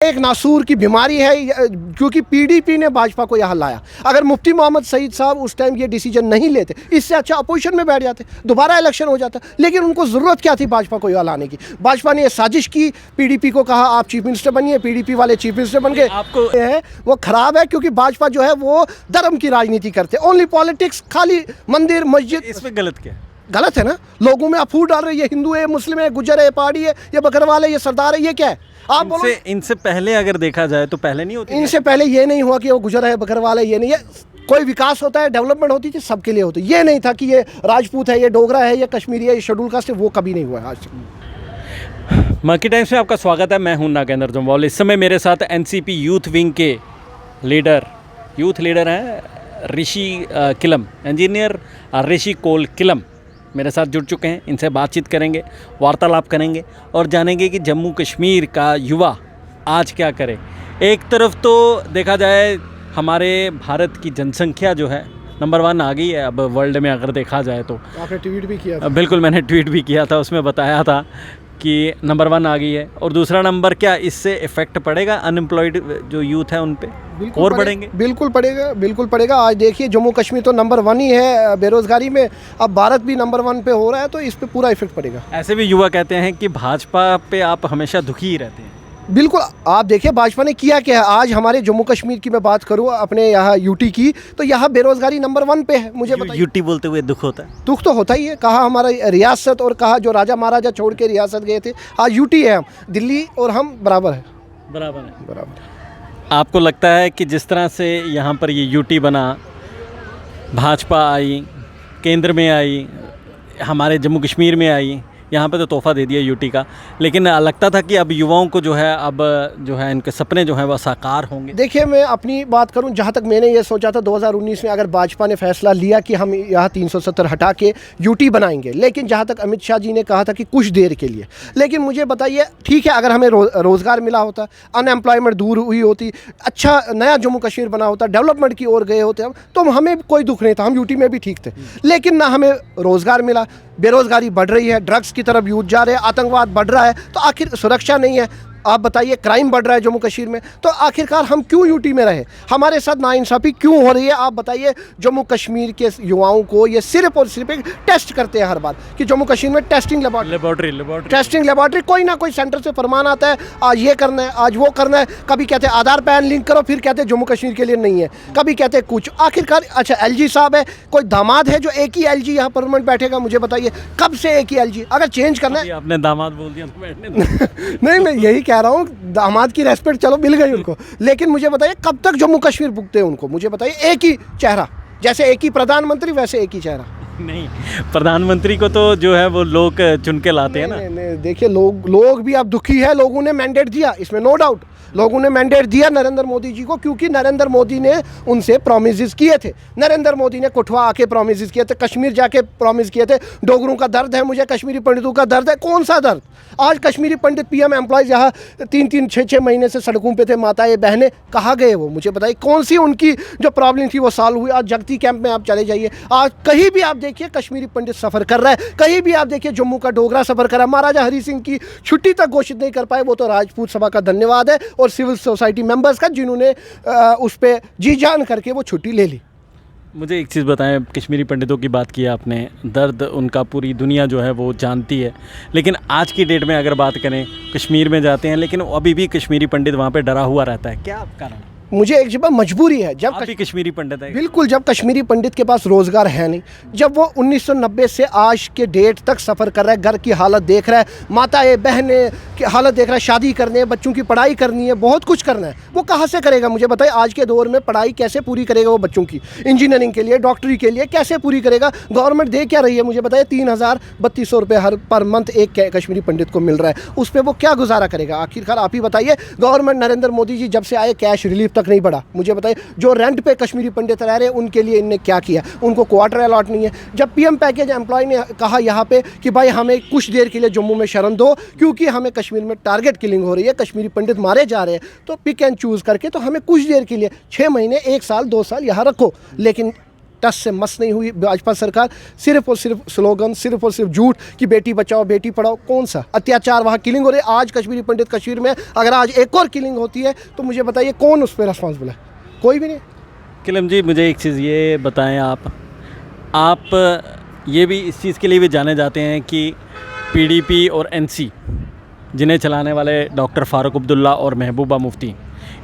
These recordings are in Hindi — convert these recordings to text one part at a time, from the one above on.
एक नासूर की बीमारी है, क्योंकि पीडीपी ने भाजपा को यहाँ लाया। अगर मुफ्ती मोहम्मद सईद साहब उस टाइम ये डिसीजन नहीं लेते, इससे अच्छा अपोजिशन में बैठ जाते, दोबारा इलेक्शन हो जाता। लेकिन उनको ज़रूरत क्या थी भाजपा को यहाँ लाने की? भाजपा ने ये साजिश की, पीडीपी को कहा आप चीफ मिनिस्टर बनिए, पीडीपी वाले चीफ मिनिस्टर बन गए। आपको है वो ख़राब है, क्योंकि भाजपा जो है वो धर्म की राजनीति करते, ओनली पॉलिटिक्स, खाली मंदिर मस्जिद। इसमें गलत क्या है? गलत है ना, लोगों में आप फूट डाल रहे हैं, ये हिंदू है, मुस्लिम है, गुजर है, पहाड़ी है, ये बकरवाल है, ये सरदार है, ये क्या है? आप बोलो इनसे पहले अगर देखा जाए तो पहले नहीं होती। इनसे पहले ये नहीं हुआ कि वो गुजर है, बकरवाल है, ये नहीं है। कोई विकास होता है, डेवलपमेंट होती थी, सबके लिए होती। ये नहीं था कि ये राजपूत है, ये डोगरा है, ये कश्मीरी है, ये शेड्यूल कास्ट है, वो कभी नहीं हुआ है आज तक। मक्की टाइम्स में आपका स्वागत है। मैं हूं नागेंद्र जम्वाल। इस समय मेरे साथ एनसीपी यूथ विंग के यूथ लीडर हैं ऋषि किलम, इंजीनियर ऋषि कोल किलम मेरे साथ जुड़ चुके हैं। इनसे बातचीत करेंगे, वार्तालाप करेंगे और जानेंगे कि जम्मू कश्मीर का युवा आज क्या करे। एक तरफ तो देखा जाए हमारे भारत की जनसंख्या जो है नंबर 1 आ गई है अब वर्ल्ड में, अगर देखा जाए तो। आपने ट्वीट भी किया था? बिल्कुल, मैंने ट्वीट भी किया था, उसमें बताया था कि नंबर 1 आ गई है। और दूसरा नंबर, क्या इससे इफ़ेक्ट पड़ेगा अनएम्प्लॉयड जो यूथ है उन पे और बढ़ेंगे? बिल्कुल पड़ेगा, बिल्कुल पड़ेगा। आज देखिए जम्मू कश्मीर तो नंबर 1 ही है बेरोज़गारी में, अब भारत भी नंबर 1 पे हो रहा है, तो इस पे पूरा इफेक्ट पड़ेगा। ऐसे भी युवा कहते हैं कि भाजपा पे आप हमेशा दुखी ही रहते हैं। बिल्कुल, आप देखिए भाजपा ने किया क्या है। आज हमारे जम्मू कश्मीर की मैं बात करूँ, अपने यहाँ यूटी की, तो यहाँ बेरोज़गारी नंबर 1 पे है। मुझे बताइए, यूटी बोलते हुए दुख होता है? दुख तो होता ही है। कहा हमारा रियासत और कहा जो राजा महाराजा छोड़ के रियासत गए थे, आज यूटी है, हम दिल्ली और हम बराबर है। बराबर। आपको लगता है कि जिस तरह से यहाँ पर ये यूटी बना, भाजपा आई, केंद्र में आई, हमारे जम्मू कश्मीर में आई, यहाँ पे तो तोहफ़ा दे दिया यूटी का, लेकिन लगता था कि अब युवाओं को जो है, अब जो है इनके सपने जो हैं वह साकार होंगे? देखिए, मैं अपनी बात करूं, जहाँ तक मैंने ये सोचा था 2019 में, अगर भाजपा ने फैसला लिया कि हम यहाँ 370 हटा के यूटी बनाएंगे, लेकिन जहाँ तक अमित शाह जी ने कहा था कि कुछ देर के लिए। लेकिन मुझे बताइए, ठीक है, अगर हमें रोज़गार मिला होता, अनएम्प्लॉयमेंट दूर हुई होती, अच्छा नया जम्मू कश्मीर बना होता, डेवलपमेंट की ओर गए होते हम, तो हमें कोई दुख नहीं था, हम यूटी में भी ठीक थे। लेकिन ना हमें रोज़गार मिला, बेरोज़गारी बढ़ रही है, ड्रग्स की तरफ यूथ जा रहे हैं, आतंकवाद बढ़ रहा है, तो आखिर सुरक्षा नहीं है। आप बताइए, क्राइम बढ़ रहा है जम्मू कश्मीर में, तो आखिरकार हम क्यों यूटी में रहे? हमारे साथ नाइंसाफ़ी क्यों हो रही है? आप बताइए। जम्मू कश्मीर के युवाओं को ये सिर्फ और सिर्फ एक टेस्ट करते हैं हर बार कि जम्मू कश्मीर में टेस्टिंग लेबॉर्ट्री कोई ना कोई सेंटर से फरमान आता है, आज ये करना है, आज वो करना है। कभी कहते हैं आधार पैन लिंक करो, फिर कहते हैं जम्मू कश्मीर के लिए नहीं है, कभी कहते हैं कुछ। आखिरकार अच्छा, एलजी साहब है, कोई दामाद है जो एक ही एलजी यहाँ परमानेंट बैठेगा? मुझे बताइए, कब से एक ही एलजी? अगर चेंज करना है, आपने दामाद बोल दिया तो बैठने नहीं, मैं यही कह रहा हूँ, दामाद की रेस्पेक्ट चलो मिल गई उनको, लेकिन मुझे बताइए कब तक जम्मू कश्मीर भुगते हैं उनको? मुझे बताइए, एक ही चेहरा, जैसे एक ही प्रधानमंत्री वैसे एक ही चेहरा। नहीं, प्रधानमंत्री को तो जो है वो लोग चुन के लाते हैं ना। नहीं, देखिए, लोग भी अब दुखी है। लोगों ने मैंडेट दिया, इसमें नो डाउट, लोगों ने मैंडेट दिया नरेंद्र मोदी जी को, क्योंकि नरेंद्र मोदी ने उनसे प्रॉमिसेस किए थे। नरेंद्र मोदी ने कुठवा आके प्रॉमिसेस किए थे, कश्मीर जाके प्रॉमिस किए थे। डोगरों का दर्द है, मुझे कश्मीरी पंडितों का दर्द है। कौन सा दर्द? आज कश्मीरी पंडित पीएम एम्प्लॉयज़ यहाँ 3-3, 6-6 महीने से सड़कों पे थे, माताएं बहनें कहाँ गए वो? मुझे बताइए, कौन सी उनकी जो प्रॉब्लम थी वो सॉल्व हुई? आज जगती कैंप में आप चले जाइए, आज कहीं भी आप देखिए कश्मीरी पंडित सफ़र कर रहा है, कहीं भी आप देखिए जम्मू का डोगरा सफ़र कर रहा है। महाराजा हरी सिंह की छुट्टी तक घोषित नहीं कर पाए, वो तो राजपूत सभा का धन्यवाद है और सिविल सोसाइटी मेंबर्स का, जिन्होंने उस पर जी जान करके वो छुट्टी ले ली। मुझे एक चीज़ बताएं, कश्मीरी पंडितों की बात की आपने, दर्द उनका पूरी दुनिया जो है वो जानती है, लेकिन आज की डेट में अगर बात करें, कश्मीर में जाते हैं लेकिन अभी भी कश्मीरी पंडित वहाँ पे डरा हुआ रहता है। क्या कारण? मुझे एक जगह मजबूरी है, जब कश्मीरी पंडित है। बिल्कुल, जब कश्मीरी पंडित के पास रोज़गार है नहीं, जब वो 1990 से आज के डेट तक सफ़र कर रहा है, घर की हालत देख रहा है, माताएं बहनें की हालत देख रहा है, शादी करनी है, बच्चों की पढ़ाई करनी है, बहुत कुछ करना है, वो कहाँ से करेगा? मुझे बताइए, आज के दौर में पढ़ाई कैसे पूरी करेगा वो? बच्चों की इंजीनियरिंग के लिए, डॉक्टरी के लिए कैसे पूरी करेगा? गवर्नमेंट दे क्या रही है? मुझे बताइए, 3,3200 रुपये हर पर मंथ एक कश्मीरी पंडित को मिल रहा है, उस पर वो क्या गुजारा करेगा? आखिरकार आप ही बताइए। गवर्नमेंट नरेंद्र मोदी जी जब से आए, कैश रिलीफ तक नहीं बढ़ा। मुझे बताइए, जो रेंट पे कश्मीरी पंडित रह रहे हैं उनके लिए इनने क्या किया? उनको क्वार्टर अलॉट नहीं है। जब पीएम पैकेज एम्प्लॉय ने कहा यहाँ पे कि भाई हमें कुछ देर के लिए जम्मू में शरण दो, क्योंकि हमें कश्मीर में टारगेट किलिंग हो रही है, कश्मीरी पंडित मारे जा रहे हैं, तो पिक एंड चूज़ करके तो हमें कुछ देर के लिए 6 महीने, 1 साल, 2 साल यहाँ रखो। लेकिन टस से मस नहीं हुई भाजपा सरकार। सिर्फ और सिर्फ स्लोगन, सिर्फ और सिर्फ झूठ कि बेटी बचाओ बेटी पढ़ाओ। कौन सा अत्याचार, वहाँ किलिंग हो रही है। आज कश्मीरी पंडित कश्मीर में अगर आज एक और किलिंग होती है तो मुझे बताइए कौन उस पर रिस्पॉन्सिबल है? कोई भी नहीं। किलम जी, मुझे एक चीज़ ये बताएं, आप ये भी इस चीज़ के लिए भी जाने जाते हैं कि पीडीपी और एनसी जिन्हें चलाने वाले डॉक्टर फारूक अब्दुल्ला और महबूबा मुफ्ती,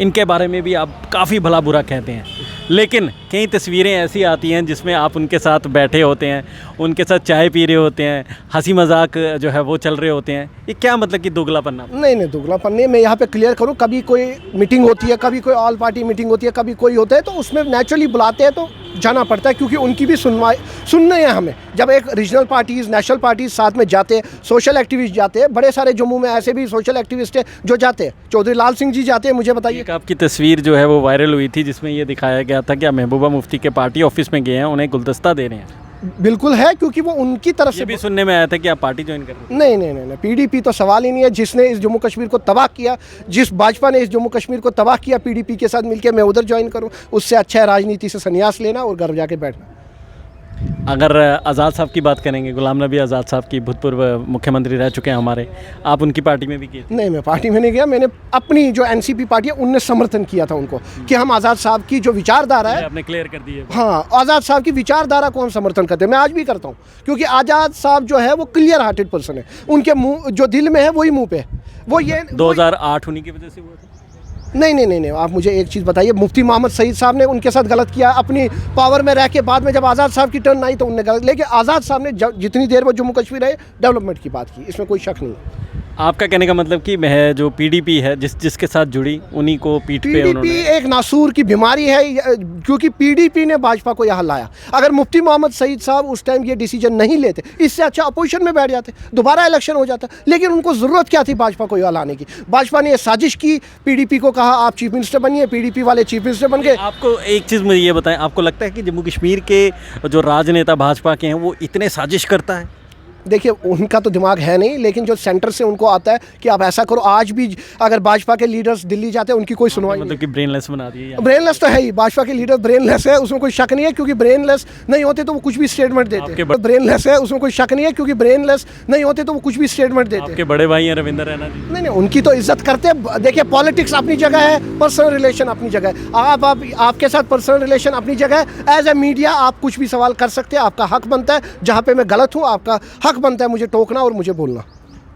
इनके बारे में भी आप काफ़ी भला बुरा कहते हैं, लेकिन कई तस्वीरें ऐसी आती हैं जिसमें आप उनके साथ बैठे होते हैं, उनके साथ चाय पी रहे होते हैं, हंसी मजाक जो है वो चल रहे होते हैं। ये क्या मतलब कि दोगलापन? नहीं, दोगलापन नहीं। मैं यहाँ पे क्लियर करूँ, कभी कोई मीटिंग होती है, कभी कोई ऑल पार्टी मीटिंग होती है, कभी कोई होता है तो उसमें नेचुरली बुलाते हैं तो जाना पड़ता है, क्योंकि उनकी भी सुनने हैं हमें। जब एक रीजनल पार्टीज़, नेशनल पार्टीज़ साथ में जाते हैं, सोशल एक्टिविस्ट जाते हैं, बड़े सारे जम्मू में ऐसे भी सोशल एक्टिविस्ट हैं जो जाते हैं। चौधरी लाल सिंह जी जाते हैं। मुझे बताइए, एक आपकी तस्वीर जो है वो वायरल हुई थी जिसमें ये दिखाया गया था कि आप महबूबा मुफ्ती के पार्टी ऑफिस में गए हैं, उन्हें गुलदस्ता दे रहे हैं। बिल्कुल है, क्योंकि वो उनकी तरफ से भी सुनने में आया था कि आप पार्टी ज्वाइन कर रहे हैं। नहीं, पीडीपी तो सवाल ही नहीं है। जिसने इस जम्मू कश्मीर को तबाह किया, जिस भाजपा ने इस जम्मू कश्मीर को तबाह किया पीडीपी के साथ मिलकर, मैं उधर ज्वाइन करूं। उससे अच्छा है राजनीति से संन्यास लेना और घर जाके बैठना। अगर आज़ाद साहब की बात करेंगे, गुलाम नबी आज़ाद साहब की भूतपूर्व मुख्यमंत्री रह चुके हैं हमारे, आप उनकी पार्टी में भी किए? नहीं, मैं पार्टी में नहीं गया। मैंने अपनी जो एनसीपी पार्टी है उनने समर्थन किया था उनको कि हम आज़ाद साहब की जो विचारधारा है, आपने क्लियर कर दी है। हाँ, आज़ाद साहब की विचारधारा को हम समर्थन करते हैं। मैं आज भी करता हूँ, क्योंकि आज़ाद साहब जो है वो क्लियर हार्टेड पर्सन है। उनके मुँह जो दिल में है वही मुँह पे है। वो ये 2008 उन्हीं की वजह से हुआ था? नहीं, आप मुझे एक चीज़ बताइए, मुफ्ती मोहम्मद सईद साहब ने उनके साथ गलत किया अपनी पावर में रह के। बाद में जब आज़ाद साहब की टर्न आई तो उनने गलत, लेकिन आज़ाद साहब ने जितनी देर वो जम्मू कश्मीर रहे डेवलपमेंट की बात की, इसमें कोई शक नहीं है। आपका कहने का मतलब कि मैं जो पीडीपी है जिसके साथ जुड़ी उन्हीं को पीठ पे पीडीपी एक नासूर की बीमारी है, क्योंकि पीडीपी ने भाजपा को यहाँ लाया। अगर मुफ्ती मोहम्मद सईद साहब उस टाइम ये डिसीजन नहीं लेते, इससे अच्छा अपोजिशन में बैठ जाते, दोबारा इलेक्शन हो जाता। लेकिन उनको ज़रूरत क्या थी भाजपा को यहाँ लाने की? भाजपा ने ये साजिश की, पीडीपी को कहा आप चीफ मिनिस्टर बनिए, पीडीपी वाले चीफ मिनिस्टर बन गए। आपको एक चीज़ मुझे ये बताएं, आपको लगता है कि जम्मू कश्मीर के जो राजनेता भाजपा के हैं वो इतने साजिश करता है? देखिए, उनका तो दिमाग है नहीं, लेकिन जो सेंटर से उनको आता है कि आप ऐसा करो। आज भी अगर भाजपा के लीडर्स दिल्ली जाते हैं, उनकी कोई सुनवाई मतलब कि ब्रेनलेस बना दिए। ब्रेनलेस तो है ही, भाजपा के लीडर ब्रेनलेस है, उसमें कोई शक नहीं है, क्योंकि ब्रेनलेस नहीं होते तो वो कुछ भी स्टेटमेंट देते। ब्रेनलेस है, उसमें कोई शक नहीं है, क्योंकि ब्रेनलेस नहीं होते तो वो कुछ भी स्टेटमेंट देते। आपके बड़े भाई हैं रविंदर रैना जी। नहीं, उनकी तो इज्जत करते हैं। देखिए, पॉलिटिक्स अपनी जगह है, पर्सनल रिलेशन अपनी जगह है। आपके साथ पर्सनल रिलेशन अपनी जगह है। एज ए मीडिया आप कुछ भी सवाल कर सकते हैं, आपका हक बनता है। जहाँ पे मैं गलत हूँ, आपका हक बनता है मुझे टोकना और मुझे बोलना।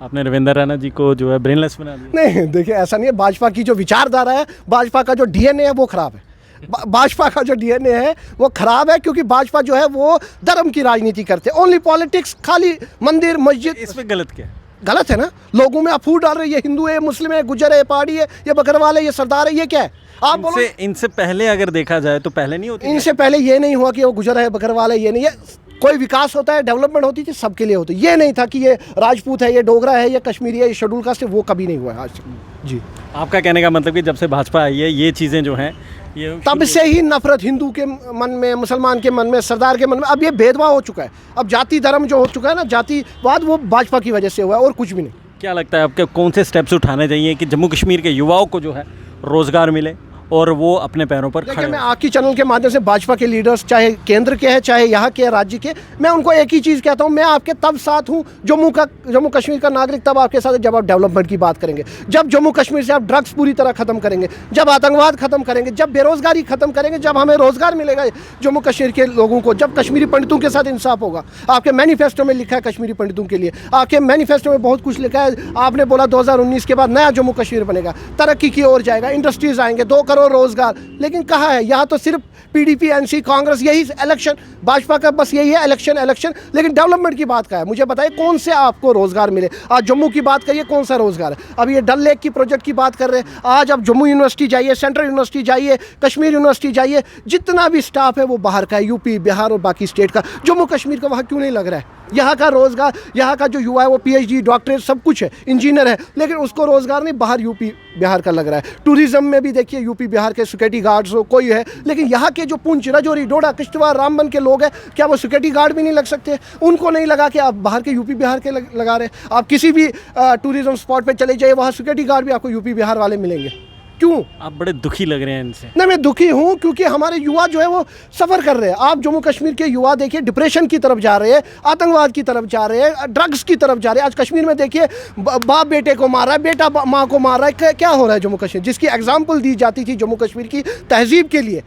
आपने रविंदर रैना जी को जो है ब्रेनलेस बना दिया? नहीं, देखिए ऐसा नहीं है। भाजपा की जो विचारधारा है, भाजपा का जो डीएनए है वो खराब है। भाजपा का जो डीएनए है वो खराब है, क्योंकि भाजपा जो है वो धर्म की राजनीति करते हैं। ओनली पॉलिटिक्स, खाली मंदिर मस्जिद। इसमें गलत क्या है? गलत है ना, लोगों में आप फूट डाल रहे हैं, ये हिंदू है, मुस्लिम है, गुजर है, पहाड़ी है, ये बकरवाल है, ये सरदार है, ये क्या है? आप बोलो। इनसे पहले अगर देखा जाए तो पहले नहीं होती? इनसे पहले ये नहीं हुआ कि वो गुजर है, बकरवाल है, ये नहीं है। कोई विकास होता है, डेवलपमेंट होती थी, सबके लिए होती। ये नहीं था कि ये राजपूत है, ये डोगरा है, ये कश्मीरी है, ये शेड्यूल कास्ट है, वो कभी नहीं हुआ है आज तक। जी, आपका कहने का मतलब कि जब से भाजपा आई है ये चीज़ें जो हैं ये तब से ही नफरत हिंदू के मन में, मुसलमान के मन में, सरदार के मन में। अब ये भेदभाव हो चुका है। अब जाति धर्म जो हो चुका है ना, जातिवाद, वो भाजपा की वजह से हुआ है और कुछ भी नहीं। क्या लगता है आपके कौन से स्टेप्स उठाने चाहिए कि जम्मू कश्मीर के युवाओं को जो है रोज़गार मिले और वो अपने पैरों पर खड़े? मैं आपकी चैनल के माध्यम से भाजपा के लीडर्स, चाहे केंद्र के हैं, चाहे यहाँ के, राज्य के, मैं उनको एक ही चीज़ कहता हूँ, मैं आपके तब साथ हूँ, जम्मू कश्मीर का नागरिक तब आपके साथ है जब आप डेवलपमेंट की बात करेंगे, जब जम्मू कश्मीर से आप ड्रग्स पूरी तरह खत्म करेंगे, जब आतंकवाद खत्म करेंगे, जब बेरोजगारी खत्म करेंगे, जब हमें रोजगार मिलेगा जम्मू कश्मीर के लोगों को, जब कश्मीरी पंडितों के साथ इंसाफ होगा। आपके मैनिफेस्टो में लिखा है कश्मीरी पंडितों के लिए, आपके मैनिफेस्टो में बहुत कुछ लिखा है। आपने बोला 2019 के बाद नया जम्मू कश्मीर बनेगा, तरक्की की ओर जाएगा, इंडस्ट्रीज आएंगे, 2 करोड़ रोजगार। लेकिन कहाँ है? यहाँ तो सिर्फ पीडीपी, एनसी, कांग्रेस, यही इलेक्शन, भाजपा का बस यही है, इलेक्शन। लेकिन डेवलपमेंट की बात का है, मुझे बताइए कौन से आपको रोजगार मिले? आज जम्मू की बात करिए, कौन सा रोजगार है? अब ये डल लेक की प्रोजेक्ट की बात कर रहे हैं। आज आप जम्मू यूनिवर्सिटी जाइए, सेंट्रल यूनिवर्सिटी जाइए, कश्मीर यूनिवर्सिटी जाइए, जितना भी स्टाफ है वो बाहर का है, यूपी, बिहार और बाकी स्टेट का। जम्मू कश्मीर का वहाँ क्यों नहीं लग रहा है? यहाँ का रोजगार, यहाँ का जो युवा है वो पीएचडी, डॉक्टरेट, सब कुछ है, इंजीनियर है, लेकिन उसको रोजगार नहीं, बाहर यूपी बिहार का लग रहा है। टूरिज्म में भी देखिए, यूपी बिहार के सिक्योरिटी गार्ड्स हो, कोई है, लेकिन यहाँ के जो पुंछ, राजौरी, डोडा, किश्तवाड़, रामबन के लोग हैं, क्या वो सिक्योरिटी गार्ड भी नहीं लग सकते? उनको नहीं लगा कि आप बाहर के यूपी बिहार के लगा रहे? आप किसी भी टूरिज्म स्पॉट पे चले जाइए, वहाँ सिक्योरिटी गार्ड भी आपको यूपी बिहार वाले मिलेंगे। क्यों? आप बड़े दुखी लग रहे हैं इनसे। नहीं, मैं दुखी हूँ क्योंकि हमारे युवा जो है वो सफ़र कर रहे हैं। आप जम्मू कश्मीर के युवा देखिए, डिप्रेशन की तरफ जा रहे हैं, आतंकवाद की तरफ जा रहे हैं, ड्रग्स की तरफ जा रहे हैं। आज कश्मीर में देखिए, बाप बेटे को मार रहा है, बेटा माँ को मार रहा है। क्या हो रहा है जम्मू कश्मीर? जिसकी एग्जाम्पल दी जाती थी जम्मू कश्मीर की तहजीब के लिए,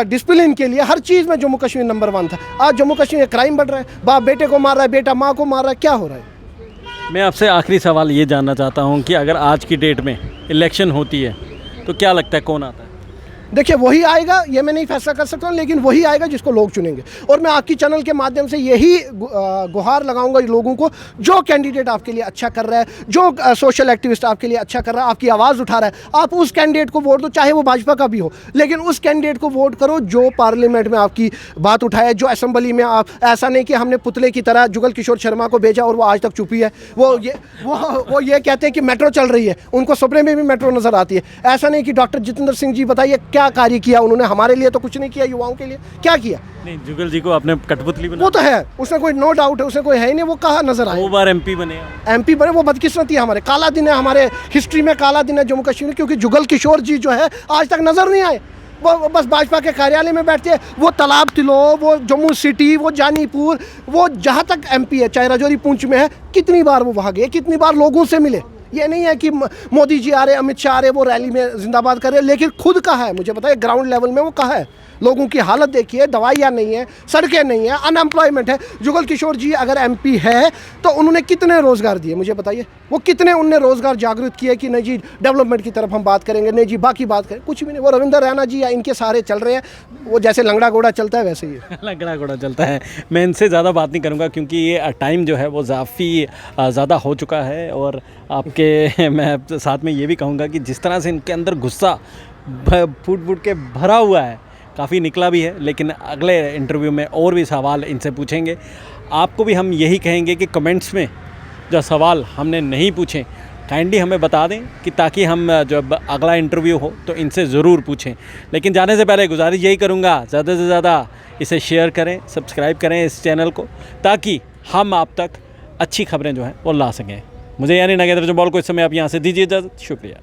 डिसिप्लिन के लिए, हर चीज़ में जम्मू कश्मीर नंबर 1 था। आज जम्मू कश्मीर में क्राइम बढ़ रहा है, बाप बेटे को मार रहा है, बेटा माँ को मार रहा है। क्या हो रहा है? मैं आपसे आखिरी सवाल ये जानना चाहता हूँ कि अगर आज की डेट में इलेक्शन होती है तो क्या लगता है कौन आता है? देखिए, वही आएगा, ये मैं नहीं फैसला कर सकता हूँ, लेकिन वही आएगा जिसको लोग चुनेंगे। और मैं आपकी चैनल के माध्यम से यही गुहार लगाऊंगा लोगों को, जो कैंडिडेट आपके लिए अच्छा कर रहा है, जो सोशल एक्टिविस्ट आपके लिए अच्छा कर रहा है, आपकी आवाज़ उठा रहा है, आप उस कैंडिडेट को वोट दो, चाहे वो भाजपा का भी हो, लेकिन उस कैंडिडेट को वोट करो जो पार्लियामेंट में आपकी बात उठाए, जो असेंबली में आप, ऐसा नहीं कि हमने पुतले की तरह जुगल किशोर शर्मा को भेजा और वो आज तक चुपी है। वो ये कहते हैं कि मेट्रो चल रही है, उनको सपने में भी मेट्रो नज़र आती है। ऐसा नहीं कि डॉक्टर जितेंद्र सिंह जी, बताइए क्या कार्य किया उन्होंने हमारे लिए? तो कुछ नहीं किया, युवाओं के लिए क्या किया? नहीं, जुगल जी को आपने कठपुतली बना, वो तो है, उसमें कोई नो डाउट है, उसमें कोई है ही नहीं। वो कहाँ नजर आए? 2 बार MP बने। MP बने, वो बदकिस्मती है, हमारे काला दिन है, हमारे हिस्ट्री में काला दिन है जम्मू कश्मीर, क्योंकि जुगल किशोर जी जो है आज तक नजर नहीं आए। वो बस भाजपा के कार्यालय में बैठते हैं। वो तालाब तिलो, वो जम्मू सिटी, वो जानीपुर, वो जहाँ तक MP है, चाहे राजौरी पुंछ में है, कितनी बार वो वहाँ गए, कितनी बार लोगों से मिले। ये नहीं है कि मोदी जी आ रहे, अमित शाह आ रहे, वो रैली में जिंदाबाद कर रहे, लेकिन खुद कहाँ है? मुझे बताइए, ग्राउंड लेवल में वो कहाँ है? लोगों की हालत देखिए, दवाइयाँ नहीं है, सड़कें नहीं है, अनएम्प्लॉयमेंट है। जुगल किशोर जी अगर MP है तो उन्होंने कितने रोज़गार दिए? मुझे बताइए, वो कितने उनने रोज़गार जागृत किए कि नहीं जी डेवलपमेंट की तरफ हम बात करेंगे, नहीं जी बाकी बात करें, कुछ भी नहीं। वो रविंदर रैना जी या इनके सारे चल रहे हैं, वो जैसे लंगड़ा घोड़ा चलता है वैसे ही लंगड़ा घोड़ा चलता है। मैं इनसे ज़्यादा बात नहीं करूँगा क्योंकि ये टाइम जो है वो काफ़ी ज़्यादा हो चुका है। और आपके मैं साथ में ये भी कहूँगा कि जिस तरह से इनके अंदर गुस्सा फूट फूट के भरा हुआ है, काफ़ी निकला भी है, लेकिन अगले इंटरव्यू में और भी सवाल इनसे पूछेंगे। आपको भी हम यही कहेंगे कि कमेंट्स में जो सवाल हमने नहीं पूछे काइंडली हमें बता दें, कि ताकि हम जब अगला इंटरव्यू हो तो इनसे ज़रूर पूछें। लेकिन जाने से पहले गुजारिश यही करूँगा, ज़्यादा से ज़्यादा इसे शेयर करें, सब्सक्राइब करें इस चैनल को, ताकि हम आप तक अच्छी खबरें जो हैं वो ला सकें। मुझे यानी नागेंद्र जम्वाल को इस समय आप यहाँ से दीजिए इजाज़त। शुक्रिया।